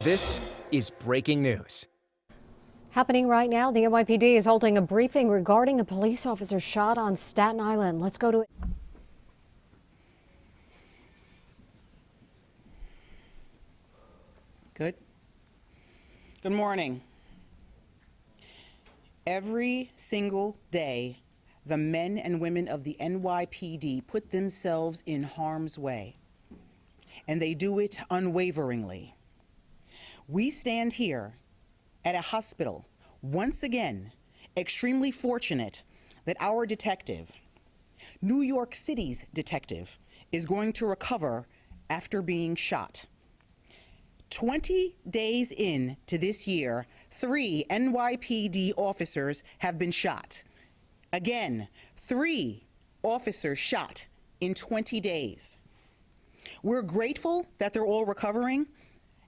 This is breaking news. Happening right now, the NYPD is holding a briefing regarding a police officer shot on Staten Island. Let's go to it. Good morning. Every single day, the men and women of the NYPD put themselves in harm's way, and they do it unwaveringly. We stand here at a hospital, once again, extremely fortunate that our detective, New York City's detective, is going to recover after being shot. 20 days into this year, 3 NYPD officers have been shot. Again, 3 officers shot in 20 days. We're grateful that they're all recovering,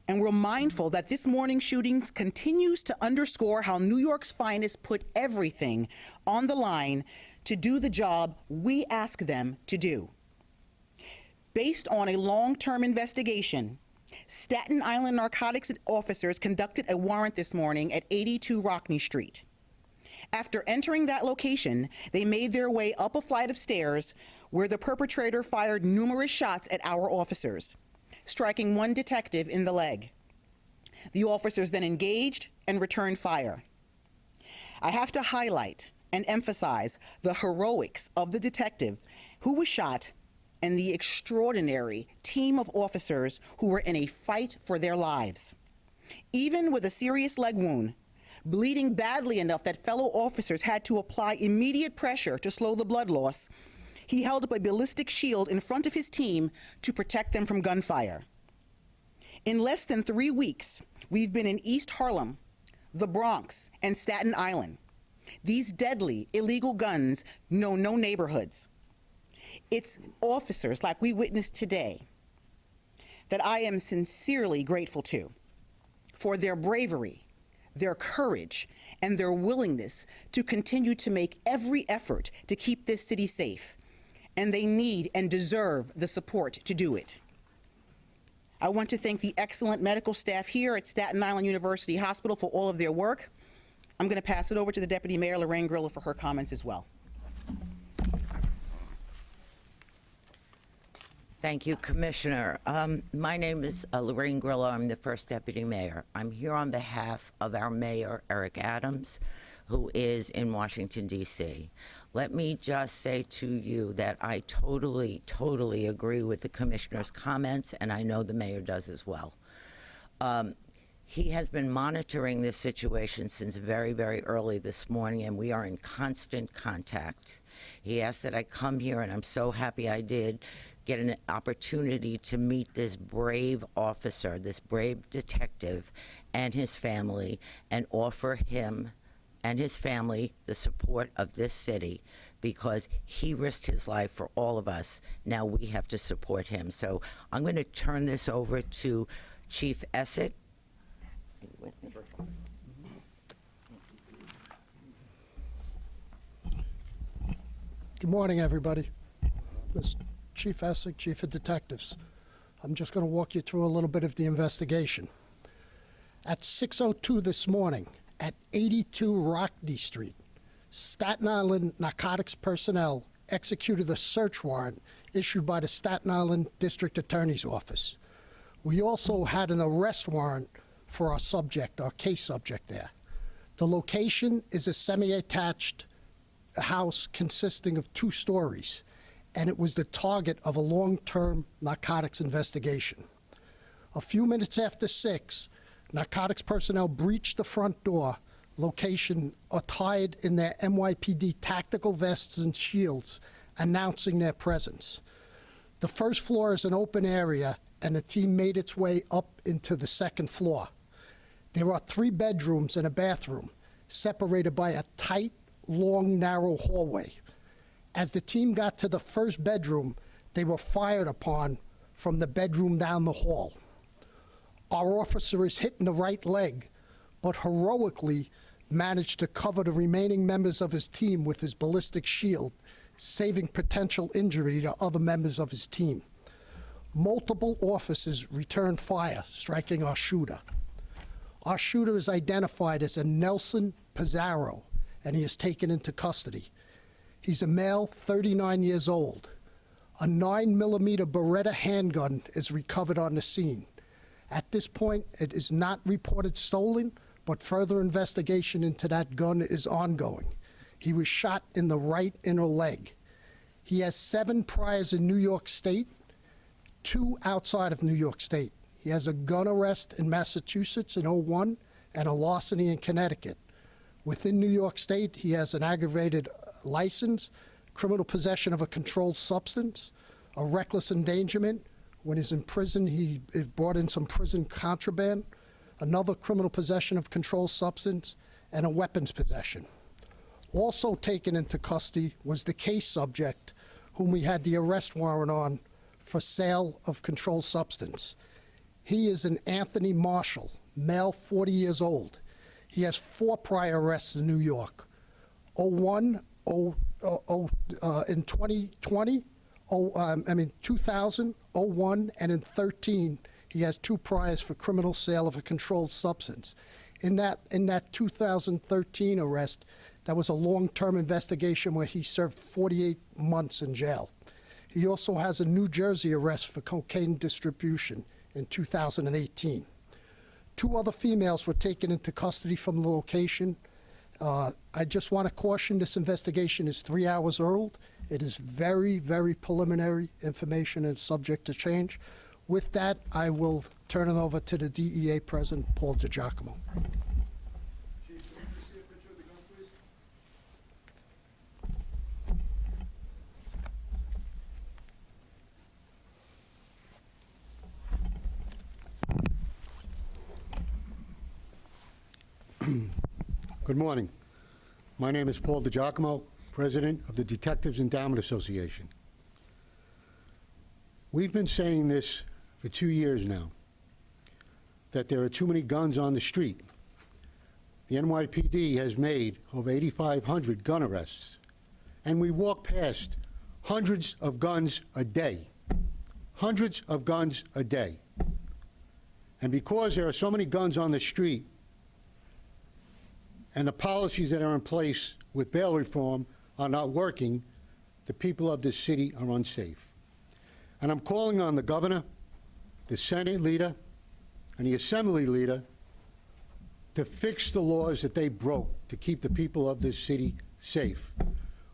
and we're mindful that this morning's shootings continues to underscore how New York's finest put everything on the line to do the job we ask them to do. Based on a long-term investigation, Staten Island narcotics officers conducted a warrant this morning at 82 Rockney Street. After entering that location, they made their way up a flight of stairs where the perpetrator fired numerous shots at our officers, striking one detective in the leg. The officers then engaged and returned fire. I have to highlight and emphasize the heroics of the detective who was shot and the extraordinary team of officers who were in a fight for their lives. Even with a serious leg wound, bleeding badly enough that fellow officers had to apply immediate pressure to slow the blood loss, he held up a ballistic shield in front of his team to protect them from gunfire. In less than 3 weeks, we've been in East Harlem, the Bronx, and Staten Island. These deadly, illegal guns know no neighborhoods. It's officers like we witnessed today that I am sincerely grateful to for their bravery, their courage, and their willingness to continue to make every effort to keep this city safe. And they need and deserve the support to do it. I want to thank the excellent medical staff here at Staten Island University Hospital for all of their work. I'm going to pass it over to the Deputy Mayor, Lorraine Grillo, for her comments as well. Thank you, Commissioner. My name is Lorraine Grillo. I'm the first Deputy Mayor. I'm here on behalf of our Mayor, Eric Adams, who is in Washington, D.C. Let me just say to you that I totally agree with the Commissioner's comments, and I know the Mayor does as well. He has been monitoring this situation since very early this morning, and we are in constant contact. He asked that I come here, and I'm so happy I did get an opportunity to meet this brave officer, this brave detective, and his family, and offer him and his family the support of this city, because he risked his life for all of us. Now we have to support him. So I'm going to turn this over to Chief Essig. Are you with me? Good morning, everybody. This is Chief Essig, Chief of Detectives. I'm just going to walk you through a little bit of the investigation. At 6:02 this morning, at 82 Rockney Street, Staten Island narcotics personnel executed a search warrant issued by the Staten Island District Attorney's Office. We also had an arrest warrant for our subject, our case subject there. The location is a semi-attached house consisting of 2 stories, and it was the target of a long-term narcotics investigation. A few minutes after 6, narcotics personnel breached the front door, location attired in their NYPD tactical vests and shields, announcing their presence. The first floor is an open area, and the team made its way up into the second floor. There are 3 bedrooms and a bathroom, separated by a tight, long, narrow hallway. As the team got to the first bedroom, they were fired upon from the bedroom down the hall. Our officer is hit in the right leg, but heroically managed to cover the remaining members of his team with his ballistic shield, saving potential injury to other members of his team. Multiple officers returned fire, striking our shooter. Our shooter is identified as a Nelson Pizarro, and he is taken into custody. He's a male, 39 years old. A 9mm Beretta handgun is recovered on the scene. At this point, it is not reported stolen, but further investigation into that gun is ongoing. He was shot in the right inner leg. He has 7 priors in New York State, 2 outside of New York State. He has a gun arrest in Massachusetts in '01 and a larceny in Connecticut. Within New York State, he has an aggravated license, criminal possession of a controlled substance, a reckless endangerment. When he's in prison, he brought in some prison contraband, another criminal possession of controlled substance, and a weapons possession. Also taken into custody was the case subject, whom we had the arrest warrant on for sale of controlled substance. He is an Anthony Marshall, male, 40 years old. He has 4 prior arrests in New York. In 2020, 2000, 01, and in 13, he has 2 priors for criminal sale of a controlled substance. In that 2013 arrest, that was a long-term investigation where he served 48 months in jail. He also has a New Jersey arrest for cocaine distribution in 2018. 2 other females were taken into custody from the location. I just want to caution, this investigation is 3 hours old. It is very, very preliminary information and subject to change. With that, I will turn it over to the DEA President, Paul DiGiacomo. Chief, can we see a picture of the gun, please? Good morning. My name is Paul DiGiacomo, President of the Detectives Endowment Association. We've been saying this for 2 years now, that there are too many guns on the street. The NYPD has made over 8,500 gun arrests, and we walk past hundreds of guns a day. Hundreds of guns a day. And because there are so many guns on the street, and the policies that are in place with bail reform are not working, the people of this city are unsafe. And I'm calling on the governor, the Senate leader, and the Assembly leader to fix the laws that they broke to keep the people of this city safe.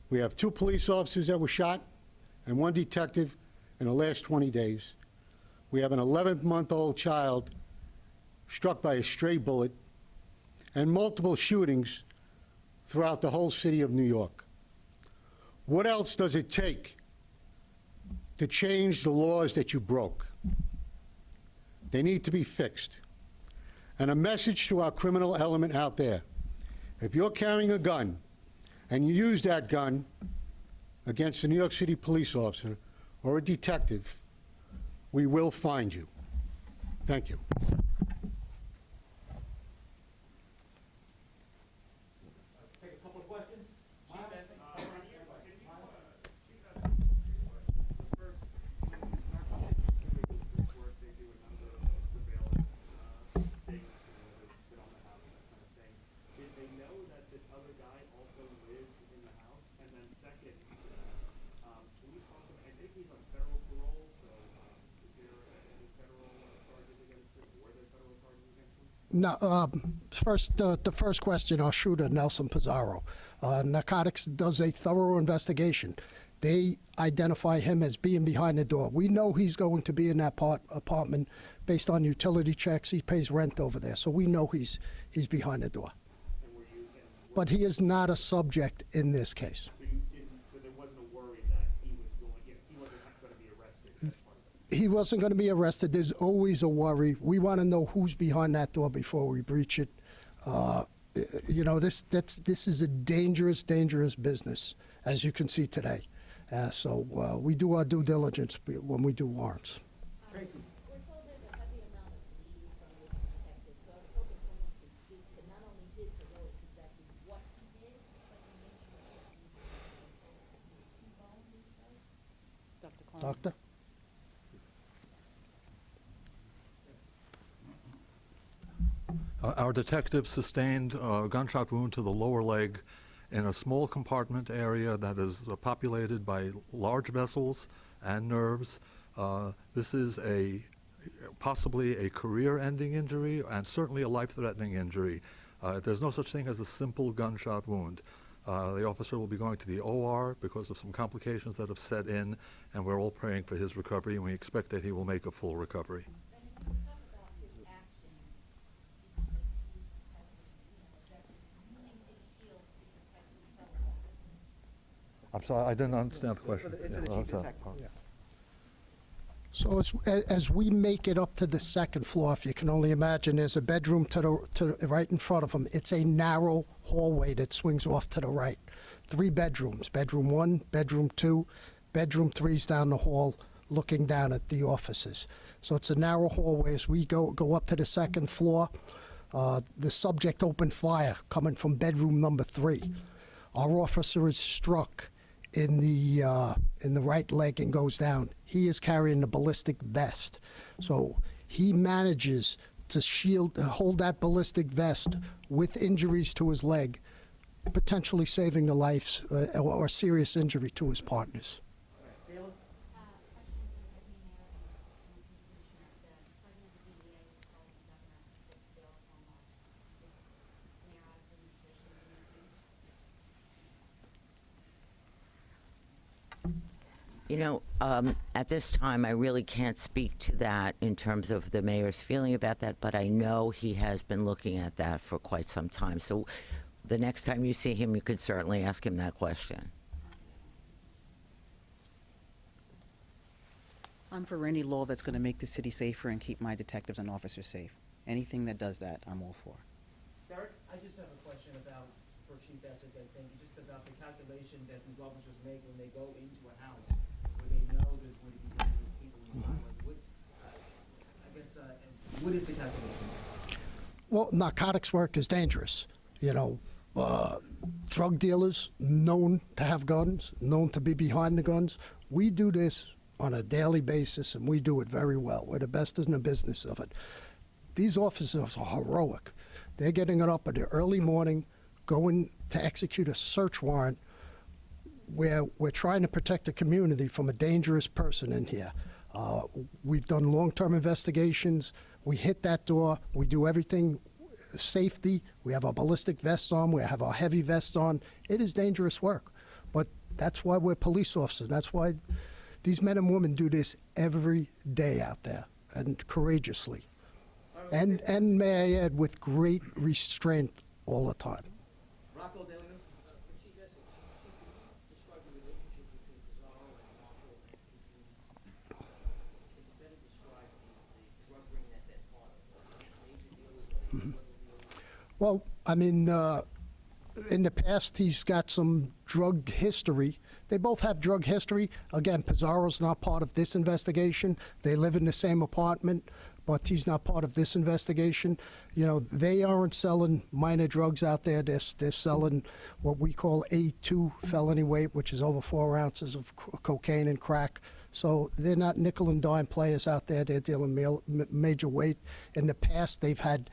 We have 2 police officers that were shot and 1 detective in the last 20 days. We have an 11-month-old child struck by a stray bullet, and multiple shootings throughout the whole city of New York. What else does it take to change the laws that you broke? They need to be fixed. And a message to our criminal element out there: if you're carrying a gun and you use that gun against a New York City police officer or a detective, we will find you. Thank you. Take a couple of questions. No, the first question, our shooter, Nelson Pizarro. Narcotics does a thorough investigation. They identify him as being behind the door. We know he's going to be in that apartment based on utility checks. He pays rent over there, so we know he's behind the door. But he is not a subject in this case. So there wasn't a worry that he wasn't going to be arrested? He wasn't going to be arrested. There's always a worry. We want to know who's behind that door before we breach it. You know, this is a dangerous, dangerous business, as you can see today. So we do our due diligence when we do warrants. Tracy. We're told there's a heavy amount of bleeding from this detective, so I was hoping someone could speak to not only his heroics, exactly what he did, but to make sure that he bones inside. Dr. Klein. Doctor? Our detective sustained a gunshot wound to the lower leg in a small compartment area that is populated by large vessels and nerves. This is possibly a career-ending injury and certainly a life-threatening injury. There's no such thing as a simple gunshot wound. The officer will be going to the OR because of some complications that have set in, and we're all praying for his recovery, and we expect that he will make a full recovery. I'm sorry, I didn't understand the question. So as we make it up to the second floor, if you can only imagine, there's a bedroom to the right in front of him. It's a narrow hallway that swings off to the right. 3 bedrooms, bedroom 1, bedroom 2, bedroom 3's down the hall looking down at the offices. So it's a narrow hallway. As we go up to the second floor, the subject opened fire coming from bedroom number 3. Our officer is struck in the right leg and goes down. He is carrying a ballistic vest, so he manages to hold that ballistic vest with injuries to his leg, potentially saving the lives or serious injury to his partners. You know, at this time, I really can't speak to that in terms of the mayor's feeling about that, but I know he has been looking at that for quite some time. So the next time you see him, you could certainly ask him that question. I'm for any law that's going to make the city safer and keep my detectives and officers safe. Anything that does that, I'm all for. Derek, I just have a question for Chief Essig, I think, just about the calculation that these officers make when they go into a house where they know there's going to be dangerous people inside. What is the calculation? Well, narcotics work is dangerous. You know, drug dealers known to have guns, known to be behind the guns. We do this on a daily basis, and we do it very well. We're the best in the business of it. These officers are heroic. They're getting it up in the early morning, going to execute a search warrant where we're trying to protect the community from a dangerous person in here. We've done long-term investigations. We hit that door. We do everything safety. We have our ballistic vests on. We have our heavy vests on. It is dangerous work, but that's why we're police officers. That's why these men and women do this every day out there, and courageously. And may I add, with great restraint all the time. Rocco Daly, Chief Essig, describe the relationship between Pizarro and Marshall, and can you better describe the drug ring that they're part of? Major dealers or Well, I mean, in the past, he's got some drug history. They both have drug history. Again, Pizarro's not part of this investigation. They live in the same apartment, but he's not part of this investigation. You know, they aren't selling minor drugs out there. They're selling what we call A2 felony weight, which is over 4 ounces of cocaine and crack. So they're not nickel and dime players out there. They're dealing major weight. In the past, they've had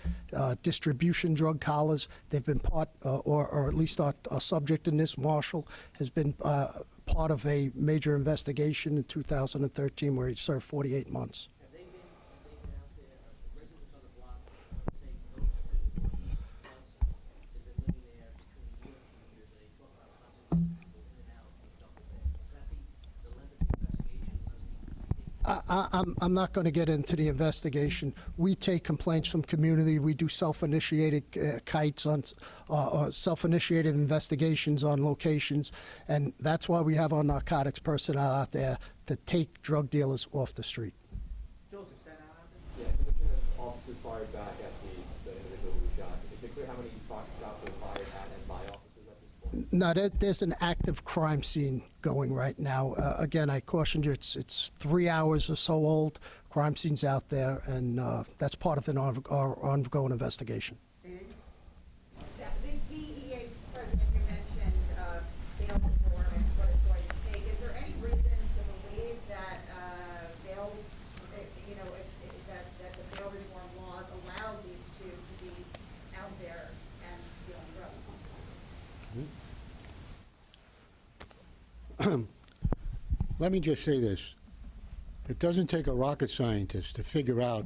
distribution drug collars. They've been part, or at least a subject in this, Marshall, has been part of a major investigation in 2013 where he served 48 months. Have they been out there, residents on the block, saying those two, they've been living there between a year and 2 years, and they talk about constantly people in and out of double bed. Is that the length of the investigation? I'm not going to get into the investigation. We take complaints from community. We do self-initiated kites on self-initiated investigations on locations, and that's why we have our narcotics personnel out there to take drug dealers off the street. Joseph, Staten Island? Yeah, you mentioned that officers fired back at the individual who was shot. Is it clear how many shots were fired at and by officers at this point? No, there's an active crime scene going right now. Again, I cautioned you, it's 3 hours or so old. Crime scene's out there, and that's part of our ongoing investigation. The DEA president, you mentioned bail reform and what it's going to take. Is there any reason to believe that that the bail reform laws allow these two to be Let me just say this. It doesn't take a rocket scientist to figure out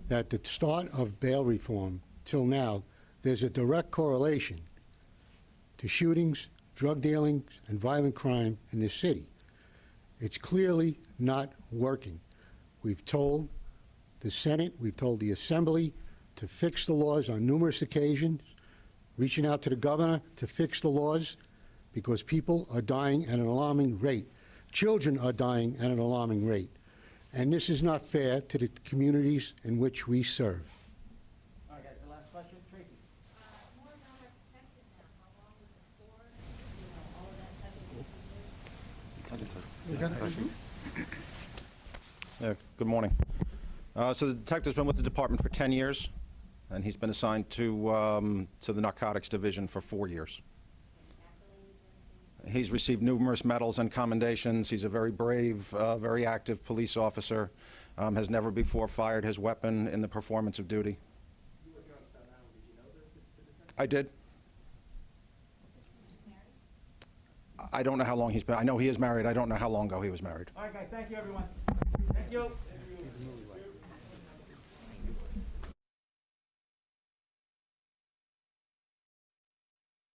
that the start of bail reform till now, there's a direct correlation to shootings, drug dealings, and violent crime in this city. It's clearly not working. We've told the Senate, we've told the Assembly to fix the laws on numerous occasions, reaching out to the governor to fix the laws because people are dying at an alarming rate. Children are dying at an alarming rate. And this is not fair to the communities in which we serve. All right, guys, the last question, Tracy. More now are protected now. How long was it for? You know, all of that stuff. Good morning. So the detective's been with the department for 10 years, and he's been assigned to the narcotics division for 4 years. He's received numerous medals and commendations. He's a very brave, very active police officer. Has never before fired his weapon in the performance of duty. You were here on Staten Island. Did you know the detective? I did. I don't know how long he's been. I know he is married. I don't know how long ago he was married. All right, guys, thank you, everyone. Thank you.